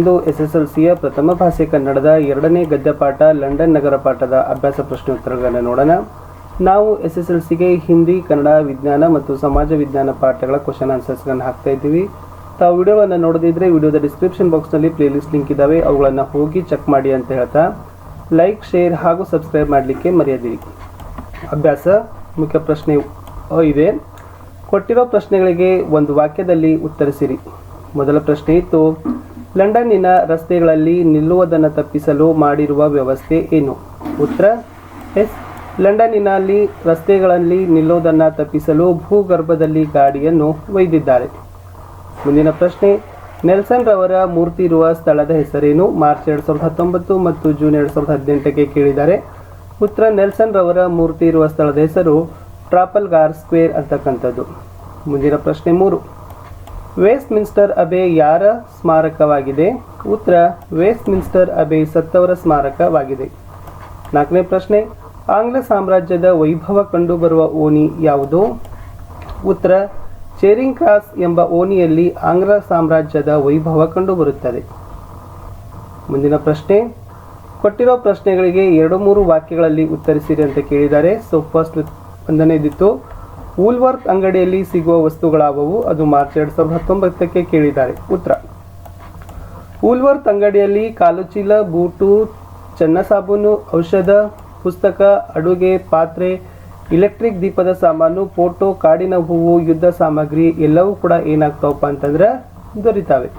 ಇಂದು SSLCಯ ಪ್ರಥಮ ಭಾಷೆ ಕನ್ನಡದ 2ನೇ ಗದ್ಯ ಪಾಠ ಲಂಡನ್ ನಗರ ಪಾಠದ ಅಭ್ಯಾಸ ಪ್ರಶ್ನೆ ಉತ್ತರಗಳನ್ನು ನೋಡೋಣ. ನಾವು SSLCಗೆ ಹಿಂದಿ, ಕನ್ನಡ, ವಿಜ್ಞಾನ ಮತ್ತು ಸಮಾಜ ವಿಜ್ಞಾನ ಪಾಠಗಳ ಕ್ವೆಶ್ಚನ್ ಆನ್ಸರ್ಸ್ಗಳನ್ನು ಹಾಕ್ತಾ ಇದ್ದೀವಿ. ತಾವು ವಿಡಿಯೋವನ್ನು ನೋಡದಿದ್ದರೆ ವಿಡಿಯೋದ ಡಿಸ್ಕ್ರಿಪ್ಷನ್ ಬಾಕ್ಸ್ನಲ್ಲಿ ಪ್ಲೇಲಿಸ್ಟ್ ಲಿಂಕ್ ಇದ್ದಾವೆ, ಅವುಗಳನ್ನು ಹೋಗಿ ಚೆಕ್ ಮಾಡಿ ಅಂತ ಹೇಳ್ತಾ ಲೈಕ್, ಶೇರ್ ಹಾಗೂ ಸಬ್ಸ್ಕ್ರೈಬ್ ಮಾಡಲಿಕ್ಕೆ ಮರೆಯದಿರಿ. ಅಭ್ಯಾಸ ಮುಖ್ಯ ಪ್ರಶ್ನೆ ಇದೆ. ಕೊಟ್ಟಿರೋ ಪ್ರಶ್ನೆಗಳಿಗೆ ಒಂದು ವಾಕ್ಯದಲ್ಲಿ ಉತ್ತರಿಸಿರಿ. ಮೊದಲ ಪ್ರಶ್ನೆ ಇತ್ತು, ಲಂಡನ್ನಿನ ರಸ್ತೆಗಳಲ್ಲಿ ನಿಲ್ಲುವುದನ್ನು ತಪ್ಪಿಸಲು ಮಾಡಿರುವ ವ್ಯವಸ್ಥೆ ಏನು? ಉತ್ತರ ಎಸ್. ಲಂಡನ್ನಿನಲ್ಲಿ ರಸ್ತೆಗಳಲ್ಲಿ ನಿಲ್ಲುವುದನ್ನು ತಪ್ಪಿಸಲು ಭೂಗರ್ಭದಲ್ಲಿ ಗಾಡಿಯನ್ನು ಒಯ್ದಿದ್ದಾರೆ. ಮುಂದಿನ ಪ್ರಶ್ನೆ, ನೆಲ್ಸನ್ ರವರ ಮೂರ್ತಿ ಇರುವ ಸ್ಥಳದ ಹೆಸರೇನು? ಮಾರ್ಚ್ 2019 ಮತ್ತು ಜೂನ್ 2018ಕ್ಕೆ ಕೇಳಿದ್ದಾರೆ. ಉತ್ತರ, ನೆಲ್ಸನ್ ರವರ ಮೂರ್ತಿ ಇರುವ ಸ್ಥಳದ ಹೆಸರು ಟ್ರಾಫಲ್ಗಾರ್ ಸ್ಕ್ವೇರ್ ಅಂತಕ್ಕಂಥದ್ದು. ಮುಂದಿನ ಪ್ರಶ್ನೆ 3, ವೆಸ್ಟ್ ಮಿನ್ಸ್ಟರ್ ಅಬೆ ಯಾರ ಸ್ಮಾರಕವಾಗಿದೆ? ಉತ್ತರ, ವೆಸ್ಟ್ ಮಿನ್ಸ್ಟರ್ ಅಬೆ ಸತ್ತವರ ಸ್ಮಾರಕವಾಗಿದೆ. 4ನೇ ಪ್ರಶ್ನೆ, ಆಂಗ್ಲ ಸಾಮ್ರಾಜ್ಯದ ವೈಭವ ಕಂಡುಬರುವ ಓಣಿ ಯಾವುದು? ಉತ್ತರ, ಚೇರಿಂಗ್ ಕ್ರಾಸ್ ಎಂಬ ಓಣಿಯಲ್ಲಿ ಆಂಗ್ಲ ಸಾಮ್ರಾಜ್ಯದ ವೈಭವ ಕಂಡುಬರುತ್ತದೆ. ಮುಂದಿನ ಪ್ರಶ್ನೆ, ಕೊಟ್ಟಿರೋ ಪ್ರಶ್ನೆಗಳಿಗೆ 2-3 ವಾಕ್ಯಗಳಲ್ಲಿ ಉತ್ತರಿಸಿರಿ ಅಂತ ಕೇಳಿದ್ದಾರೆ. ಫಸ್ಟ್ ಒಂದನೇದಿತ್ತು, ವೂಲ್ವರ್ತ್ ಅಂಗಡಿಯಲ್ಲಿ ಸಿಗುವ ವಸ್ತುಗಳಾವವು? ಅದು ಮಾರ್ಚ್ 2019ಕ್ಕೆ ಕೇಳಿದ್ದಾರೆ. ಉತ್ತರ, ವೂಲ್ವರ್ತ್ ಅಂಗಡಿಯಲ್ಲಿ ಕಾಲುಚೀಲ, ಬೂಟು, ಚನ್ನ ಸಾಬೂನು, ಔಷಧ, ಪುಸ್ತಕ, ಅಡುಗೆ ಪಾತ್ರೆ, ಇಲೆಕ್ಟ್ರಿಕ್ ದೀಪದ ಸಾಮಾನು, ಫೋಟೋ, ಕಾಡಿನ ಹೂವು, ಯುದ್ಧ ಸಾಮಗ್ರಿ ಎಲ್ಲವೂ ಕೂಡ ಏನಾಗ್ತಾವಪ್ಪ ಅಂತಂದ್ರೆ ದೊರೀತಾವೆ.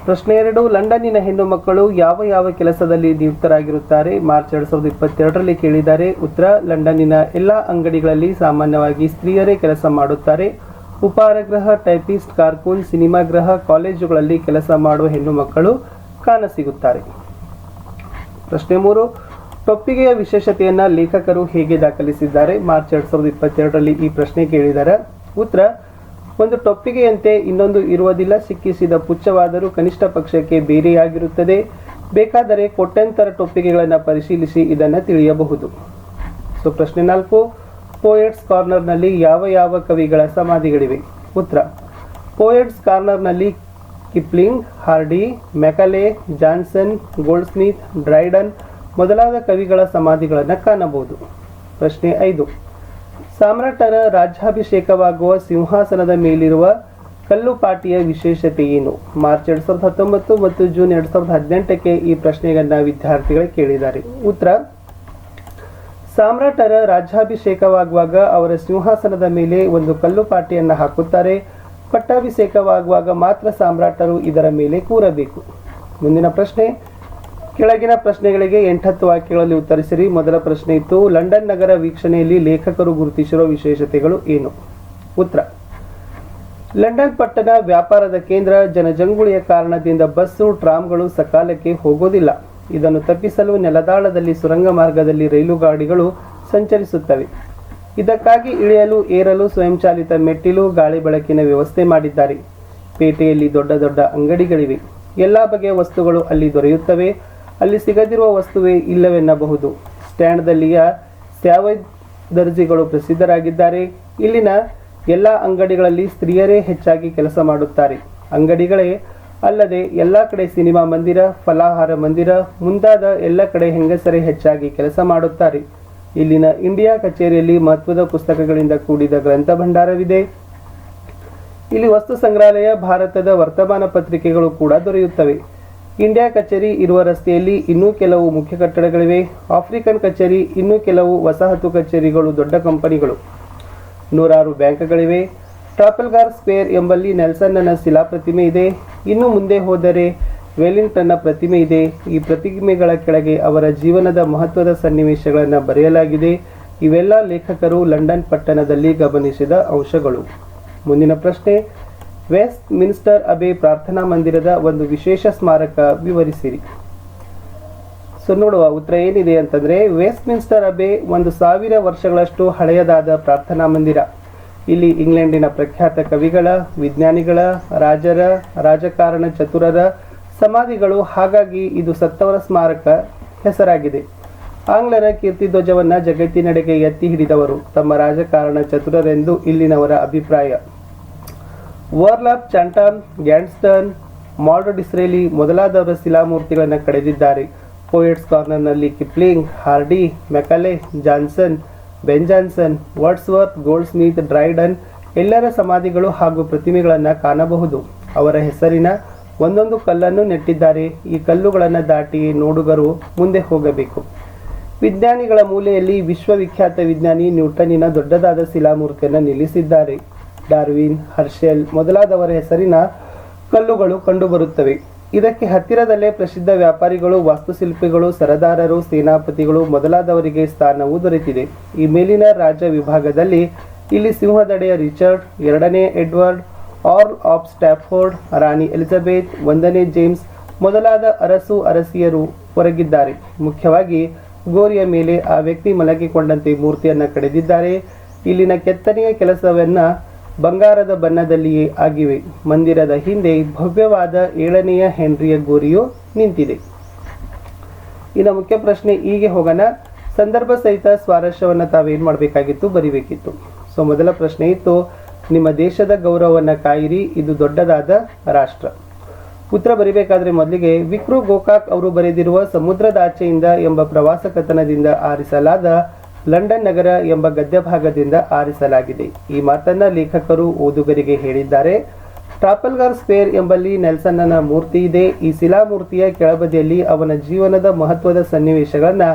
ಪ್ರಶ್ನೆ 2, ಲಂಡನ್ನಿನ ಹೆಣ್ಣು ಮಕ್ಕಳು ಯಾವ ಯಾವ ಕೆಲಸದಲ್ಲಿ ನಿಯುಕ್ತರಾಗಿರುತ್ತಾರೆ? ಮಾರ್ಚ್ 2022ರಲ್ಲಿ ಕೇಳಿದ್ದಾರೆ. ಉತ್ತರ, ಲಂಡನ್ನಿನ ಎಲ್ಲ ಅಂಗಡಿಗಳಲ್ಲಿ ಸಾಮಾನ್ಯವಾಗಿ ಸ್ತ್ರೀಯರೇ ಕೆಲಸ ಮಾಡುತ್ತಾರೆ. ಉಪಹಾರಗೃಹ, ಟೈಪಿಸ್ಟ್, ಕಾರ್ಕೂನ್, ಸಿನಿಮಾಗೃಹ, ಕಾಲೇಜುಗಳಲ್ಲಿ ಕೆಲಸ ಮಾಡುವ ಹೆಣ್ಣು ಮಕ್ಕಳು ಕಾಣಸಿಗುತ್ತಾರೆ. ಪ್ರಶ್ನೆ 3, ಟೊಪ್ಪಿಗೆಯ ವಿಶೇಷತೆಯನ್ನು ಲೇಖಕರು ಹೇಗೆ ದಾಖಲಿಸಿದ್ದಾರೆ? ಮಾರ್ಚ್ 2022ರಲ್ಲಿ ಈ ಪ್ರಶ್ನೆ ಕೇಳಿದ್ದಾರೆ. ಉತ್ತರ, ಒಂದು ಟೊಪ್ಪಿಗೆಯಂತೆ ಇನ್ನೊಂದು ಇರುವುದಿಲ್ಲ. ಸಿಕ್ಕಿಸಿದ ಪುಚ್ಚವಾದರೂ ಕನಿಷ್ಠ ಪಕ್ಷಕ್ಕೆ ಬೇರೆಯಾಗಿರುತ್ತದೆ. ಬೇಕಾದರೆ ಕೊಟ್ಟಂತರ ಟೊಪ್ಪಿಗೆಗಳನ್ನು ಪರಿಶೀಲಿಸಿ ಇದನ್ನು ತಿಳಿಯಬಹುದು. ಪ್ರಶ್ನೆ 4, ಪೋಯೆಟ್ಸ್ ಕಾರ್ನರ್ನಲ್ಲಿ ಯಾವ ಯಾವ ಕವಿಗಳ ಸಮಾಧಿಗಳಿವೆ? ಉತ್ತರ, ಪೋಯೆಟ್ಸ್ ಕಾರ್ನರ್ನಲ್ಲಿ ಕಿಪ್ಲಿಂಗ್, ಹಾರ್ಡಿ, ಮೆಕಲೆ, ಜಾನ್ಸನ್, ಗೋಲ್ಡ್ಸ್ಮಿತ್, ಡ್ರೈಡನ್ ಮೊದಲಾದ ಕವಿಗಳ ಸಮಾಧಿಗಳನ್ನು ಕಾಣಬಹುದು. ಪ್ರಶ್ನೆ 5, ಸಾಮ್ರಾಟರ ರಾಜ್ಯಾಭಿಷೇಕವಾಗುವ ಸಿಂಹಾಸನದ ಮೇಲಿರುವ ಕಲ್ಲುಪಾಟಿಯ ವಿಶೇಷತೆ ಏನು? ಮಾರ್ಚ್ 2019 ಮತ್ತು ಜೂನ್ 2018ಕ್ಕೆ ಈ ಪ್ರಶ್ನೆಯನ್ನು ವಿದ್ಯಾರ್ಥಿಗಳು ಕೇಳಿದ್ದಾರೆ. ಉತ್ತರ, ಸಾಮ್ರಾಟರ ರಾಜ್ಯಾಭಿಷೇಕವಾಗುವಾಗ ಅವರ ಸಿಂಹಾಸನದ ಮೇಲೆ ಒಂದು ಕಲ್ಲುಪಾಟಿಯನ್ನು ಹಾಕುತ್ತಾರೆ. ಪಟ್ಟಾಭಿಷೇಕವಾಗುವಾಗ ಮಾತ್ರ ಸಾಮ್ರಾಟರು ಇದರ ಮೇಲೆ ಕೂರಬೇಕು. ಮುಂದಿನ ಪ್ರಶ್ನೆ, ಕೆಳಗಿನ ಪ್ರಶ್ನೆಗಳಿಗೆ 8-10 ವಾಕ್ಯಗಳಲ್ಲಿ ಉತ್ತರಿಸಿರಿ. ಮೊದಲ ಪ್ರಶ್ನೆ ಇತ್ತು, ಲಂಡನ್ ನಗರ ವೀಕ್ಷಣೆಯಲ್ಲಿ ಲೇಖಕರು ಗುರುತಿಸಿರುವ ವಿಶೇಷತೆಗಳು ಏನು? ಉತ್ತರ, ಲಂಡನ್ ಪಟ್ಟಣ ವ್ಯಾಪಾರದ ಕೇಂದ್ರ. ಜನಜಂಗುಳಿಯ ಕಾರಣದಿಂದ ಬಸ್ಸು, ಟ್ರಾಮ್ಗಳು ಸಕಾಲಕ್ಕೆ ಹೋಗೋದಿಲ್ಲ. ಇದನ್ನು ತಪ್ಪಿಸಲು ನೆಲದಾಳದಲ್ಲಿ ಸುರಂಗ ಮಾರ್ಗದಲ್ಲಿ ರೈಲು ಗಾಡಿಗಳು ಸಂಚರಿಸುತ್ತವೆ. ಇದಕ್ಕಾಗಿ ಇಳಿಯಲು ಏರಲು ಸ್ವಯಂಚಾಲಿತ ಮೆಟ್ಟಿಲು, ಗಾಳಿ ಬೆಳಕಿನ ವ್ಯವಸ್ಥೆ ಮಾಡಿದ್ದಾರೆ. ಪೇಟೆಯಲ್ಲಿ ದೊಡ್ಡ ದೊಡ್ಡ ಅಂಗಡಿಗಳಿವೆ. ಎಲ್ಲ ಬಗೆಯ ವಸ್ತುಗಳು ಅಲ್ಲಿ ದೊರೆಯುತ್ತವೆ. ಅಲ್ಲಿ ಸಿಗದಿರುವ ವಸ್ತುವೇ ಇಲ್ಲವೆನ್ನಬಹುದು. ಸ್ಟ್ಯಾಂಡ್ದಲ್ಲಿಯ ಸ್ಯಾವೇಜ್ ದರ್ಜಿಗಳು ಪ್ರಸಿದ್ಧರಾಗಿದ್ದಾರೆ. ಇಲ್ಲಿನ ಎಲ್ಲ ಅಂಗಡಿಗಳಲ್ಲಿ ಸ್ತ್ರೀಯರೇ ಹೆಚ್ಚಾಗಿ ಕೆಲಸ ಮಾಡುತ್ತಾರೆ. ಅಂಗಡಿಗಳೇ ಅಲ್ಲದೆ ಎಲ್ಲ ಕಡೆ ಸಿನಿಮಾ ಮಂದಿರ, ಫಲಾಹಾರ ಮಂದಿರ ಮುಂತಾದ ಎಲ್ಲ ಕಡೆ ಹೆಂಗಸರೇ ಹೆಚ್ಚಾಗಿ ಕೆಲಸ ಮಾಡುತ್ತಾರೆ. ಇಲ್ಲಿನ ಇಂಡಿಯಾ ಕಚೇರಿಯಲ್ಲಿ ಮಹತ್ವದ ಪುಸ್ತಕಗಳಿಂದ ಕೂಡಿದ ಗ್ರಂಥ ಭಂಡಾರವಿದೆ. ಇಲ್ಲಿ ವಸ್ತು ಸಂಗ್ರಹಾಲಯ, ಭಾರತದ ವರ್ತಮಾನ ಪತ್ರಿಕೆಗಳು ಕೂಡ ದೊರೆಯುತ್ತವೆ. ಇಂಡಿಯಾ ಕಚೇರಿ ಇರುವ ರಸ್ತೆಯಲ್ಲಿ ಇನ್ನೂ ಕೆಲವು ಮುಖ್ಯ ಕಟ್ಟಡಗಳಿವೆ. ಆಫ್ರಿಕನ್ ಕಚೇರಿ, ಇನ್ನೂ ಕೆಲವು ವಸಾಹತು ಕಚೇರಿಗಳು, ದೊಡ್ಡ ಕಂಪನಿಗಳು, 100 ಬ್ಯಾಂಕ್ಗಳಿವೆ. ಟ್ರಾಫಲ್ಗಾರ್ ಸ್ಕ್ವೇರ್ ಎಂಬಲ್ಲಿ ನೆಲ್ಸನ್ನ ಶಿಲಾ ಪ್ರತಿಮೆ ಇದೆ. ಇನ್ನು ಮುಂದೆ ಹೋದರೆ ವೆಲ್ಲಿಂಗ್ಟನ್ನ ಪ್ರತಿಮೆ ಇದೆ. ಈ ಪ್ರತಿಮೆಗಳ ಕೆಳಗೆ ಅವರ ಜೀವನದ ಮಹತ್ವದ ಸನ್ನಿವೇಶಗಳನ್ನು ಬರೆಯಲಾಗಿದೆ. ಇವೆಲ್ಲ ಲೇಖಕರು ಲಂಡನ್ ಪಟ್ಟಣದಲ್ಲಿ ಗಮನಿಸಿದ ಅಂಶಗಳು. ಮುಂದಿನ ಪ್ರಶ್ನೆ, ವೆಸ್ಟ್ ಮಿನ್ಸ್ಟರ್ ಅಬೆ ಪ್ರಾರ್ಥನಾ ಮಂದಿರದ ಒಂದು ವಿಶೇಷ ಸ್ಮಾರಕ ವಿವರಿಸಿರಿ. ನೋಡುವ ಉತ್ತರ ಏನಿದೆ ಅಂತಂದರೆ, ವೆಸ್ಟ್ ಮಿನ್ಸ್ಟರ್ ಅಬೆ 1000 ವರ್ಷಗಳಷ್ಟು ಹಳೆಯದಾದ ಪ್ರಾರ್ಥನಾ ಮಂದಿರ. ಇಲ್ಲಿ ಇಂಗ್ಲೆಂಡಿನ ಪ್ರಖ್ಯಾತ ಕವಿಗಳ, ವಿಜ್ಞಾನಿಗಳ, ರಾಜರ, ರಾಜಕಾರಣ ಚತುರರ ಸಮಾಧಿಗಳು. ಹಾಗಾಗಿ ಇದು ಸತ್ತವರ ಸ್ಮಾರಕ ಹೆಸರಾಗಿದೆ. ಆಂಗ್ಲರ ಕೀರ್ತಿಧ್ವಜವನ್ನು ಜಗತ್ತಿನೆಡೆಗೆ ಎತ್ತಿ ಹಿಡಿದವರು ತಮ್ಮ ರಾಜಕಾರಣ ಚತುರರೆಂದು ಇಲ್ಲಿನವರ ಅಭಿಪ್ರಾಯ. ವರ್ಲಾಪ್, ಚಾಂಟಮ್, ಗ್ಯಾನ್ಸ್ಟನ್, ಮಾರ್ಡೋ ಡಿಸ್ರೇಲಿ ಮೊದಲಾದವರ ಶಿಲಾಮೂರ್ತಿಗಳನ್ನು ಕಡೆದಿದ್ದಾರೆ. ಪೋಯೆಟ್ಸ್ ಕಾರ್ನರ್ನಲ್ಲಿ Kipling, Hardy, Macaulay, Johnson, Ben Jonson, Wordsworth, Goldsmith, Dryden ಎಲ್ಲರ ಸಮಾಧಿಗಳು ಹಾಗೂ ಪ್ರತಿಮೆಗಳನ್ನು ಕಾಣಬಹುದು. ಅವರ ಹೆಸರಿನ ಒಂದೊಂದು ಕಲ್ಲನ್ನು ನೆಟ್ಟಿದ್ದಾರೆ. ಈ ಕಲ್ಲುಗಳನ್ನು ದಾಟಿ ನೋಡುಗರು ಮುಂದೆ ಹೋಗಬೇಕು. ವಿಜ್ಞಾನಿಗಳ ಮೂಲೆಯಲ್ಲಿ ವಿಶ್ವವಿಖ್ಯಾತ ವಿಜ್ಞಾನಿ ನ್ಯೂಟನ್ನಿನ ದೊಡ್ಡದಾದ ಶಿಲಾಮೂರ್ತಿಯನ್ನು ನಿಲ್ಲಿಸಿದ್ದಾರೆ. ಡಾರ್ವಿನ್, ಹರ್ಷೆಲ್ ಮೊದಲಾದವರ ಹೆಸರಿನ ಕಲ್ಲುಗಳು ಕಂಡುಬರುತ್ತವೆ. ಇದಕ್ಕೆ ಹತ್ತಿರದಲ್ಲೇ ಪ್ರಸಿದ್ಧ ವ್ಯಾಪಾರಿಗಳು, ವಾಸ್ತುಶಿಲ್ಪಿಗಳು, ಸರದಾರರು, ಸೇನಾಪತಿಗಳು ಮೊದಲಾದವರಿಗೆ ಸ್ಥಾನವೂ ದೊರೆತಿದೆ. ಈ ಮೇಲಿನ ರಾಜ್ಯ ವಿಭಾಗದಲ್ಲಿ ಇಲ್ಲಿ ಸಿಂಹದಡೆಯ ರಿಚರ್ಡ್, ಎರಡನೇ ಎಡ್ವರ್ಡ್, ಆರ್ಲ್ ಆಫ್ ಸ್ಟ್ಯಾಫೋರ್ಡ್, ರಾಣಿ ಎಲಿಜಬೆತ್, 1ನೇ ಜೇಮ್ಸ್ ಮೊದಲಾದ ಅರಸು ಅರಸಿಯರು ಹೊರಗಿದ್ದಾರೆ. ಮುಖ್ಯವಾಗಿ ಗೋರಿಯ ಮೇಲೆ ಆ ವ್ಯಕ್ತಿ ಮಲಗಿಕೊಂಡಂತೆ ಮೂರ್ತಿಯನ್ನು ಕಡೆದಿದ್ದಾರೆ. ಇಲ್ಲಿನ ಕೆತ್ತನೆಯ ಕೆಲಸವನ್ನ ಬಂಗಾರದ ಬಣ್ಣದಲ್ಲಿಯೇ ಆಗಿವೆ. ಮಂದಿರದ ಹಿಂದೆ ಭವ್ಯವಾದ 7ನೆಯ ಹೆನ್ರಿಯ ಗೋರಿಯು ನಿಂತಿದೆ. ಇನ್ನು ಮುಖ್ಯ ಪ್ರಶ್ನೆ ಹೀಗೆ ಹೋಗೋಣ. ಸಂದರ್ಭ ಸಹಿತ ಸ್ವಾರಸ್ಯವನ್ನು ತಾವೇನು ಮಾಡಬೇಕಾಗಿತ್ತು, ಬರಿಬೇಕಿತ್ತು. ಸೊ ಮೊದಲ ಪ್ರಶ್ನೆ ಇತ್ತು, ನಿಮ್ಮ ದೇಶದ ಗೌರವವನ್ನು ಕಾಯಿರಿ, ಇದು ದೊಡ್ಡದಾದ ರಾಷ್ಟ್ರ. ಉತ್ತರ ಬರಿಬೇಕಾದ್ರೆ ಮೊದಲಿಗೆ ವಿಕ್ರು ಗೋಕಾಕ್ ಅವರು ಬರೆದಿರುವ ಸಮುದ್ರದಾಚೆಯಿಂದ ಎಂಬ ಪ್ರವಾಸ ಕಥನದಿಂದ ಆರಿಸಲಾದ ಲಂಡನ್ ನಗರ ಎಂಬ ಗದ್ಯ ಭಾಗದಿಂದ ಆರಿಸಲಾಗಿದೆ. ಈ ಮಾತನ್ನ ಲೇಖಕರು ಓದುಗರಿಗೆ ಹೇಳಿದ್ದಾರೆ. ಟ್ರಾಫಲ್ಗರ್ ಸ್ಕ್ವೇರ್ ಎಂಬಲ್ಲಿ ನೆಲ್ಸನ್ನನ ಮೂರ್ತಿ ಇದೆ. ಈ ಶಿಲಾಮೂರ್ತಿಯ ಕೆಳಬದಿಯಲ್ಲಿ ಅವನ ಜೀವನದ ಮಹತ್ವದ ಸನ್ನಿವೇಶಗಳನ್ನು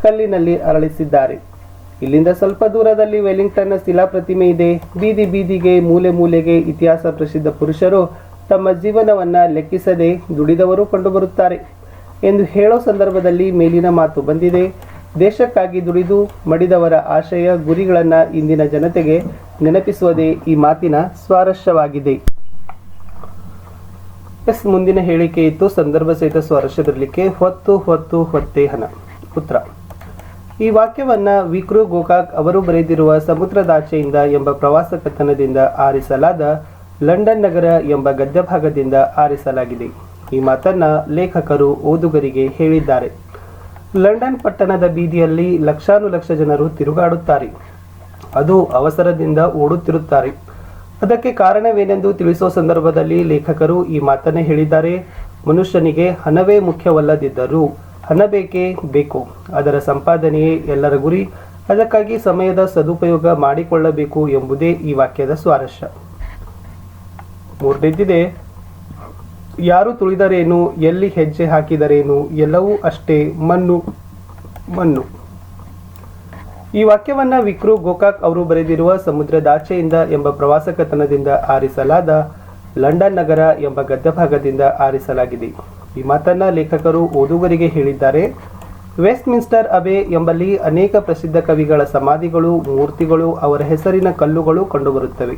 ಕಲ್ಲಿನಲ್ಲಿ ಅರಳಿಸಿದ್ದಾರೆ. ಇಲ್ಲಿಂದ ಸ್ವಲ್ಪ ದೂರದಲ್ಲಿ ವೆಲ್ಲಿಂಗ್ಟನ್ನ ಶಿಲಾ ಪ್ರತಿಮೆ ಇದೆ. ಬೀದಿ ಬೀದಿಗೆ, ಮೂಲೆ ಮೂಲೆಗೆ ಇತಿಹಾಸ ಪ್ರಸಿದ್ಧ ಪುರುಷರು ತಮ್ಮ ಜೀವನವನ್ನ ಲೆಕ್ಕಿಸದೆ ದುಡಿದವರು ಕಂಡುಬರುತ್ತಾರೆ ಎಂದು ಹೇಳೋ ಸಂದರ್ಭದಲ್ಲಿ ಮೇಲಿನ ಮಾತು ಬಂದಿದೆ. ದೇಶಕ್ಕಾಗಿ ದುಡಿದು ಮಡಿದವರ ಆಶಯ ಗುರಿಗಳನ್ನು ಇಂದಿನ ಜನತೆಗೆ ನೆನಪಿಸುವುದೇ ಈ ಮಾತಿನ ಸ್ವಾರಸ್ಯವಾಗಿದೆ. ಮುಂದಿನ ಹೇಳಿಕೆ ಇತ್ತು, ಸಂದರ್ಭ ಸಹಿತ ಸ್ವಾರಸ್ಯ ಬರಲಿಕ್ಕೆ ಹೊತ್ತು ಹೊತ್ತು ಹೊತ್ತೇಹನ. ಉತ್ತರ, ಈ ವಾಕ್ಯವನ್ನ ವಿಕ್ರು ಗೋಕಾಕ್ ಅವರು ಬರೆದಿರುವ ಸಮುದ್ರದಾಚೆಯಿಂದ ಎಂಬ ಪ್ರವಾಸ ಕಥನದಿಂದ ಆರಿಸಲಾದ ಲಂಡನ್ ನಗರ ಎಂಬ ಗದ್ಯ ಭಾಗದಿಂದ ಆರಿಸಲಾಗಿದೆ. ಈ ಮಾತನ್ನ ಲೇಖಕರು ಓದುಗರಿಗೆ ಹೇಳಿದ್ದಾರೆ. ಲಂಡನ್ ಪಟ್ಟಣದ ಬೀದಿಯಲ್ಲಿ ಲಕ್ಷಾನುಲಕ್ಷ ಜನರು ತಿರುಗಾಡುತ್ತಾರೆ. ಅದು ಅವಸರದಿಂದ ಓಡುತ್ತಿರುತ್ತಾರೆ. ಅದಕ್ಕೆ ಕಾರಣವೇನೆಂದು ತಿಳಿಸೋ ಸಂದರ್ಭದಲ್ಲಿ ಲೇಖಕರು ಈ ಮಾತನ್ನೇ ಹೇಳಿದ್ದಾರೆ. ಮನುಷ್ಯನಿಗೆ ಹಣವೇ ಮುಖ್ಯವಲ್ಲದಿದ್ದರೂ ಹಣ ಬೇಕೇ ಬೇಕು. ಅದರ ಸಂಪಾದನೆಯೇ ಎಲ್ಲರ ಗುರಿ. ಅದಕ್ಕಾಗಿ ಸಮಯದ ಸದುಪಯೋಗ ಮಾಡಿಕೊಳ್ಳಬೇಕು ಎಂಬುದೇ ಈ ವಾಕ್ಯದ ಸ್ವಾರಸ್ಯ. ಮೂರನೇದಿದೆ, ಯಾರು ತುಳಿದರೇನು, ಎಲ್ಲಿ ಹೆಜ್ಜೆ ಹಾಕಿದರೇನು, ಎಲ್ಲವೂ ಅಷ್ಟೇ ಮಣ್ಣು ಮಣ್ಣು. ಈ ವಾಕ್ಯವನ್ನ ವಿಕ್ರು ಗೋಕಾಕ್ ಅವರು ಬರೆದಿರುವ ಸಮುದ್ರದಾಚೆಯಿಂದ ಎಂಬ ಪ್ರವಾಸ ಕಥನದಿಂದ ಆರಿಸಲಾದ ಲಂಡನ್ ನಗರ ಎಂಬ ಗದ್ಯ ಭಾಗದಿಂದ ಆರಿಸಲಾಗಿದೆ. ಈ ಮಾತನ್ನ ಲೇಖಕರು ಓದುಗರಿಗೆ ಹೇಳಿದ್ದಾರೆ. ವೆಸ್ಟ್ ಮಿನ್ಸ್ಟರ್ ಅಬೆ ಎಂಬಲ್ಲಿ ಅನೇಕ ಪ್ರಸಿದ್ಧ ಕವಿಗಳ ಸಮಾಧಿಗಳು, ಮೂರ್ತಿಗಳು, ಅವರ ಹೆಸರಿನ ಕಲ್ಲುಗಳು ಕಂಡುಬರುತ್ತವೆ.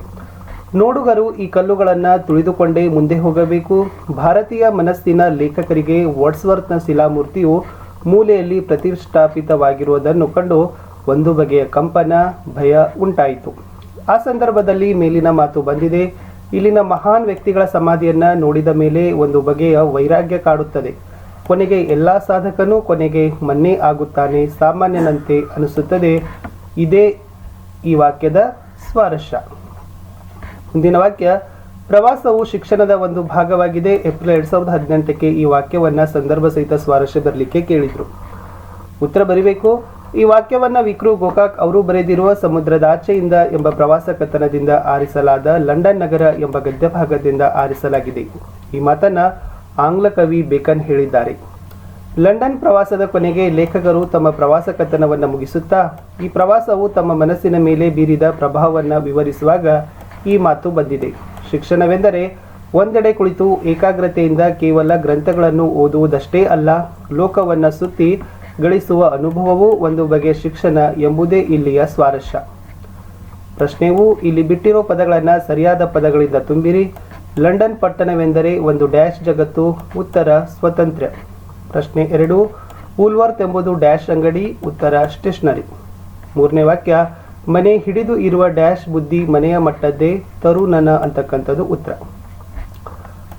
ನೋಡುಗರು ಈ ಕಲ್ಲುಗಳನ್ನು ತುಳಿದುಕೊಂಡೇ ಮುಂದೆ ಹೋಗಬೇಕು. ಭಾರತೀಯ ಮನಸ್ಸಿನ ಲೇಖಕರಿಗೆ ವರ್ಡ್ಸ್ವರ್ತ್ನ ಶಿಲಾಮೂರ್ತಿಯು ಮೂಲೆಯಲ್ಲಿ ಪ್ರತಿಷ್ಠಾಪಿತವಾಗಿರುವುದನ್ನು ಕಂಡು ಒಂದು ಬಗೆಯ ಕಂಪನ, ಭಯ ಉಂಟಾಯಿತು. ಆ ಸಂದರ್ಭದಲ್ಲಿ ಮೇಲಿನ ಮಾತು ಬಂದಿದೆ. ಇಲ್ಲಿನ ಮಹಾನ್ ವ್ಯಕ್ತಿಗಳ ಸಮಾಧಿಯನ್ನ ನೋಡಿದ ಮೇಲೆ ಒಂದು ಬಗೆಯ ವೈರಾಗ್ಯ ಕಾಡುತ್ತದೆ. ಕೊನೆಗೆ ಎಲ್ಲ ಸಾಧಕನೂ ಕೊನೆಗೆ ಮನ್ನೇ ಆಗುತ್ತಾನೆ, ಸಾಮಾನ್ಯನಂತೆ ಅನಿಸುತ್ತದೆ. ಇದೇ ಈ ವಾಕ್ಯದ ಸ್ವಾರಸ್ಯ. ಮುಂದಿನ ವಾಕ್ಯ, ಪ್ರವಾಸವು ಶಿಕ್ಷಣದ ಒಂದು ಭಾಗವಾಗಿದೆ. ಏಪ್ರಿಲ್ 2018ಕ್ಕೆ ಈ ವಾಕ್ಯವನ್ನ ಸಂದರ್ಭ ಸಹಿತ ಸ್ವಾರಸ್ಯ ಬರಲಿಕ್ಕೆ ಕೇಳಿದ್ರು. ಉತ್ತರ ಬರಿಬೇಕು. ಈ ವಾಕ್ಯವನ್ನ ವಿಕ್ರು ಗೋಕಾಕ್ ಅವರು ಬರೆದಿರುವ ಸಮುದ್ರದಾಚೆಯಿಂದ ಎಂಬ ಪ್ರವಾಸ ಕಥನದಿಂದ ಆರಿಸಲಾದ ಲಂಡನ್ ನಗರ ಎಂಬ ಗದ್ಯ ಭಾಗದಿಂದ ಆರಿಸಲಾಗಿದೆ. ಈ ಮಾತನ್ನ ಆಂಗ್ಲ ಕವಿ ಬೇಕನ್ ಹೇಳಿದ್ದಾರೆ. ಲಂಡನ್ ಪ್ರವಾಸದ ಕೊನೆಗೆ ಲೇಖಕರು ತಮ್ಮ ಪ್ರವಾಸ ಕಥನವನ್ನು ಮುಗಿಸುತ್ತಾ ಈ ಪ್ರವಾಸವು ತಮ್ಮ ಮನಸ್ಸಿನ ಮೇಲೆ ಬೀರಿದ ಪ್ರಭಾವವನ್ನು ವಿವರಿಸುವಾಗ ಈ ಮಾತು ಬಂದಿದೆ. ಶಿಕ್ಷಣವೆಂದರೆ ಒಂದೆಡೆ ಕುಳಿತು ಏಕಾಗ್ರತೆಯಿಂದ ಕೇವಲ ಗ್ರಂಥಗಳನ್ನು ಓದುವುದಷ್ಟೇ ಅಲ್ಲ, ಲೋಕವನ್ನು ಸುತ್ತಿ ಗಳಿಸುವ ಅನುಭವವೂ ಒಂದು ಬಗೆಯ ಶಿಕ್ಷಣ ಎಂಬುದೇ ಇಲ್ಲಿಯ ಸ್ವಾರಸ್ಯ. ಪ್ರಶ್ನೆಯೂ ಇಲ್ಲಿ ಬಿಟ್ಟಿರೋ ಪದಗಳನ್ನು ಸರಿಯಾದ ಪದಗಳಿಂದ ತುಂಬಿರಿ. ಲಂಡನ್ ಪಟ್ಟಣವೆಂದರೆ ಒಂದು ಡ್ಯಾಶ್ ಜಗತ್ತು. ಉತ್ತರ ಸ್ವಾತಂತ್ರ್ಯ. ಪ್ರಶ್ನೆ 2, ವೂಲ್ವರ್ತ್ ಎಂಬುದು ಡ್ಯಾಶ್ ಅಂಗಡಿ. ಉತ್ತರ ಸ್ಟೇಷನರಿ. ಮೂರನೇ ವಾಕ್ಯ, ಮನೆ ಹಿಡಿದು ಇರುವ ಡ್ಯಾಶ್ ಬುದ್ಧಿ ಮನೆಯ ಮಟ್ಟದ್ದೇ, ತರುಣನ ಅಂತಕ್ಕಂಥದ್ದು ಉತ್ತರ.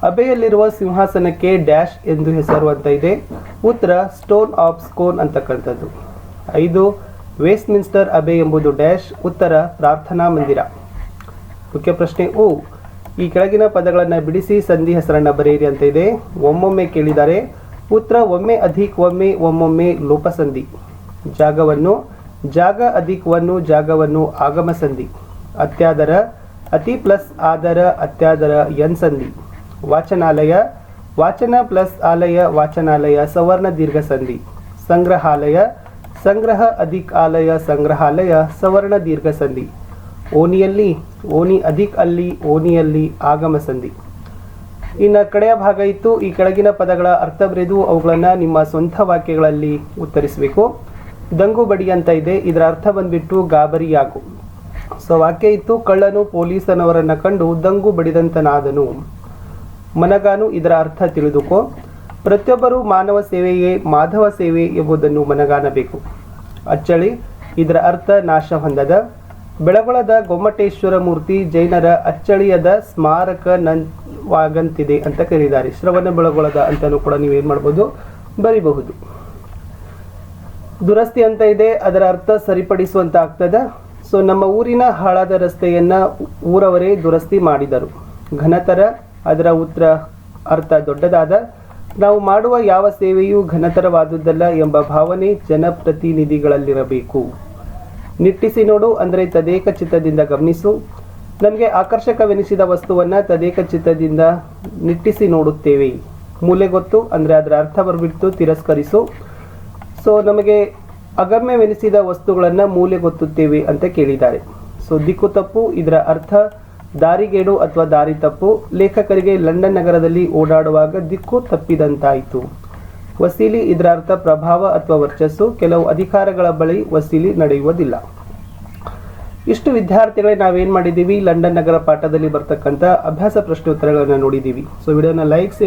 ಅಬೆಯಲ್ಲಿರುವ ಸಿಂಹಾಸನಕ್ಕೆ ಡ್ಯಾಶ್ ಎಂದು ಹೆಸರು ಅಂತ ಇದೆ. ಉತ್ತರ ಸ್ಟೋನ್ ಆಫ್ ಸ್ಕೋನ್ ಅಂತಕ್ಕಂಥದ್ದು. 5, ವೆಸ್ಟ್ ಮಿನ್ಸ್ಟರ್ ಅಬೆ ಎಂಬುದು ಡ್ಯಾಶ್. ಉತ್ತರ ಪ್ರಾರ್ಥನಾ ಮಂದಿರ. ಮುಖ್ಯ ಪ್ರಶ್ನೆ ಉ, ಈ ಕೆಳಗಿನ ಪದಗಳನ್ನು ಬಿಡಿಸಿ ಸಂಧಿ ಹೆಸರನ್ನು ಬರೆಯಿರಿ ಅಂತ ಇದೆ. ಒಮ್ಮೊಮ್ಮೆ ಕೇಳಿದ್ದಾರೆ. ಉತ್ತರ ಒಮ್ಮೆ ಅಧಿಕ್ ಒಮ್ಮೆ, ಒಮ್ಮೊಮ್ಮೆ ಲೋಪಸಂಧಿ. ಜಾಗವನ್ನು, ಜಾಗ ಅಧಿಕ್ವನ್ನು, ಜಾಗವನ್ನು ಆಗಮ ಸಂಧಿ. ಅತ್ಯಾದರ, ಅತಿ ಪ್ಲಸ್ ಆದರ, ಅತ್ಯಾದರ ಎನ್ ಸಂಧಿ. ವಾಚನಾಲಯ, ವಾಚನ ಪ್ಲಸ್ ಆಲಯ, ವಾಚನಾಲಯ ಸವರ್ಣ ದೀರ್ಘ ಸಂಧಿ. ಸಂಗ್ರಹಾಲಯ, ಸಂಗ್ರಹ ಅಧಿಕ್ ಆಲಯ, ಸಂಗ್ರಹಾಲಯ ಸವರ್ಣ ದೀರ್ಘ ಸಂಧಿ. ಓಣಿಯಲ್ಲಿ, ಓಣಿ ಅಧಿಕ್ ಅಲ್ಲಿ, ಓಣಿಯಲ್ಲಿ ಆಗಮ ಸಂಧಿ. ಇನ್ನು ಕಡೆಯ ಭಾಗ ಇತ್ತು. ಈ ಕೆಳಗಿನ ಪದಗಳ ಅರ್ಥ ಬರೆದು ಅವುಗಳನ್ನು ನಿಮ್ಮ ಸ್ವಂತ ವಾಕ್ಯಗಳಲ್ಲಿ ಉತ್ತರಿಸಬೇಕು. ದಂಗು ಬಡಿ ಅಂತ ಇದೆ, ಇದರ ಅರ್ಥ ಬಂದ್ಬಿಟ್ಟು ಗಾಬರಿಯಾಗು. ಸೊ ವಾಕ್ಯ ಇತ್ತು, ಕಳ್ಳನು ಪೊಲೀಸನವರನ್ನು ಕಂಡು ದಂಗು ಬಡಿದಂತನಾದನು. ಮನಗಾನು, ಇದರ ಅರ್ಥ ತಿಳಿದುಕೋ. ಪ್ರತಿಯೊಬ್ಬರು ಮಾನವ ಸೇವೆಯೇ ಮಾಧವ ಸೇವೆ ಎಂಬುದನ್ನು ಮನಗಾಣಬೇಕು. ಅಚ್ಚಳಿ, ಇದರ ಅರ್ಥ ನಾಶ ಹೊಂದದ. ಬೆಳಗೊಳದ ಗೊಮ್ಮಟೇಶ್ವರ ಮೂರ್ತಿ ಜೈನರ ಅಚ್ಚಳಿಯದ ಸ್ಮಾರಕವಾಗಂತಿದೆ ಅಂತ ಕರೀತಾರೆ. ಶ್ರವಣ ಬೆಳಗೊಳದ ಅಂತಲೂ ಕೂಡ ನೀವೇನು ಮಾಡ್ಬೋದು, ಬರಿಬಹುದು. ದುರಸ್ತಿ ಅಂತ ಇದೆ, ಅದರ ಅರ್ಥ ಸರಿಪಡಿಸುವಂತ ಆಗ್ತದ. ಸೊ ನಮ್ಮ ಊರಿನ ಹಾಳಾದ ರಸ್ತೆಯನ್ನ ಊರವರೇ ದುರಸ್ತಿ ಮಾಡಿದರು. ಘನತರ, ಅದರ ಉತ್ತರ ಅರ್ಥ ದೊಡ್ಡದಾದ. ನಾವು ಮಾಡುವ ಯಾವ ಸೇವೆಯೂ ಘನತರವಾದುದಲ್ಲ ಎಂಬ ಭಾವನೆ ಜನಪ್ರತಿನಿಧಿಗಳಲ್ಲಿರಬೇಕು. ನಿಟ್ಟಿಸಿ ನೋಡು ಅಂದರೆ ತದೇಕ ಚಿತ್ತದಿಂದ ಗಮನಿಸು. ನಮಗೆ ಆಕರ್ಷಕವೆನಿಸಿದ ವಸ್ತುವನ್ನು ತದೇಕ ಚಿತ್ತದಿಂದ ನಿಟ್ಟಿಸಿ ನೋಡುತ್ತೇವೆ. ಮೂಲೆಗೊತ್ತು ಅಂದರೆ ಅದರ ಅರ್ಥ ಬರಬಿಟ್ಟು ತಿರಸ್ಕರಿಸು. ಸೊ ನಮಗೆ ಅಗಮ್ಯವೆನಿಸಿದ ವಸ್ತುಗಳನ್ನು ಮೂಲೆಗೊತ್ತುತ್ತೇವೆ ಅಂತ ಕೇಳಿದ್ದಾರೆ. ಸೊ ದಿಕ್ಕು ತಪ್ಪು, ಇದರ ಅರ್ಥ ದಾರಿಗೇಡು ಅಥವಾ ದಾರಿ ತಪ್ಪು. ಲೇಖಕರಿಗೆ ಲಂಡನ್ ನಗರದಲ್ಲಿ ಓಡಾಡುವಾಗ ದಿಕ್ಕು ತಪ್ಪಿದಂತಾಯಿತು. ವಸೀಲಿ, ಇದರ ಅರ್ಥ ಪ್ರಭಾವ ಅಥವಾ ವರ್ಚಸ್ಸು. ಕೆಲವು ಅಧಿಕಾರಗಳ ಬಳಿ ವಸೀಲಿ ನಡೆಯುವುದಿಲ್ಲ. ಇಷ್ಟು ವಿದ್ಯಾರ್ಥಿಗಳೇ ನಾವೇನು ಮಾಡಿದ್ದೀವಿ, ಲಂಡನ್ ನಗರ ಪಾಠದಲ್ಲಿ ಬರ್ತಕ್ಕಂಥ ಅಭ್ಯಾಸ ಪ್ರಶ್ನೆ ಉತ್ತರಗಳನ್ನು ನೋಡಿದ್ದೀವಿ. ಸೊ ವಿಡಿಯೋನ ಲೈಕ್